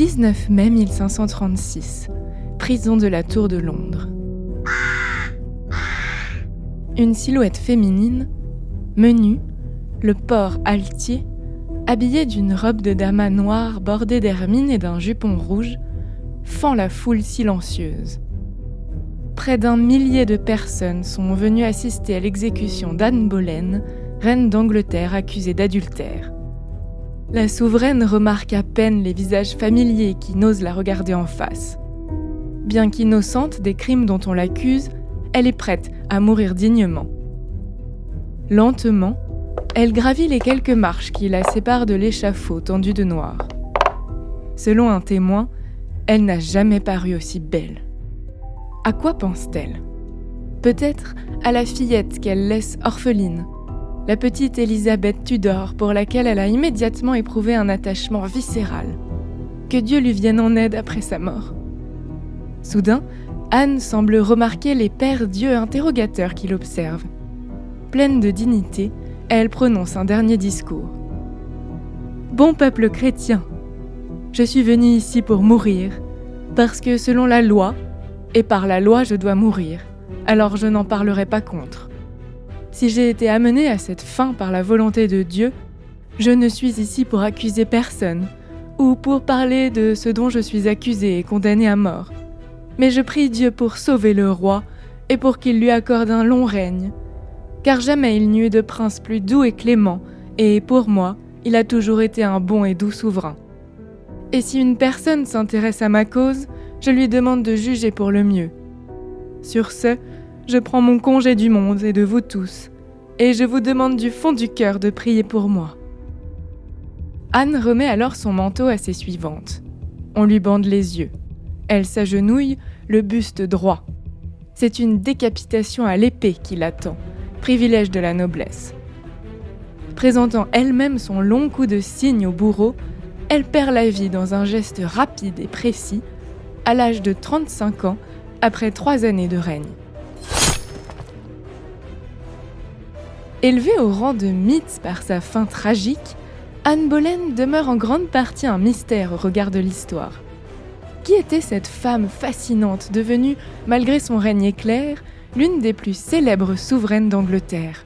19 mai 1536, prison de la Tour de Londres. Une silhouette féminine, menue, le port altier, habillée d'une robe de damas noire bordée d'hermine et d'un jupon rouge, fend la foule silencieuse. Près d'1 millier de personnes sont venues assister à l'exécution d'Anne Boleyn, reine d'Angleterre accusée d'adultère. La souveraine remarque à peine les visages familiers qui n'osent la regarder en face. Bien qu'innocente des crimes dont on l'accuse, elle est prête à mourir dignement. Lentement, elle gravit les quelques marches qui la séparent de l'échafaud tendu de noir. Selon un témoin, elle n'a jamais paru aussi belle. À quoi pense-t-elle ? Peut-être à la fillette qu'elle laisse orpheline, la petite Élisabeth Tudor pour laquelle elle a immédiatement éprouvé un attachement viscéral. Que Dieu lui vienne en aide après sa mort. Soudain, Anne semble remarquer les pères dieux interrogateurs qui l'observent. Pleine de dignité, elle prononce un dernier discours. « Bon peuple chrétien, je suis venue ici pour mourir, parce que selon la loi, et par la loi je dois mourir, alors je n'en parlerai pas contre. Si j'ai été amenée à cette fin par la volonté de Dieu, je ne suis ici pour accuser personne, ou pour parler de ce dont je suis accusée et condamnée à mort. Mais je prie Dieu pour sauver le roi et pour qu'il lui accorde un long règne. Car jamais il n'y eut de prince plus doux et clément, et pour moi, il a toujours été un bon et doux souverain. Et si une personne s'intéresse à ma cause, je lui demande de juger pour le mieux. Sur ce, je prends mon congé du monde et de vous tous, et je vous demande du fond du cœur de prier pour moi. » Anne remet alors son manteau à ses suivantes. On lui bande les yeux. Elle s'agenouille, le buste droit. C'est une décapitation à l'épée qui l'attend, privilège de la noblesse. Présentant elle-même son long coup de cygne au bourreau, elle perd la vie dans un geste rapide et précis, à l'âge de 35 ans, après 3 années de règne. Élevée au rang de mythe par sa fin tragique, Anne Boleyn demeure en grande partie un mystère au regard de l'histoire. Qui était cette femme fascinante devenue, malgré son règne éclair, l'une des plus célèbres souveraines d'Angleterre ?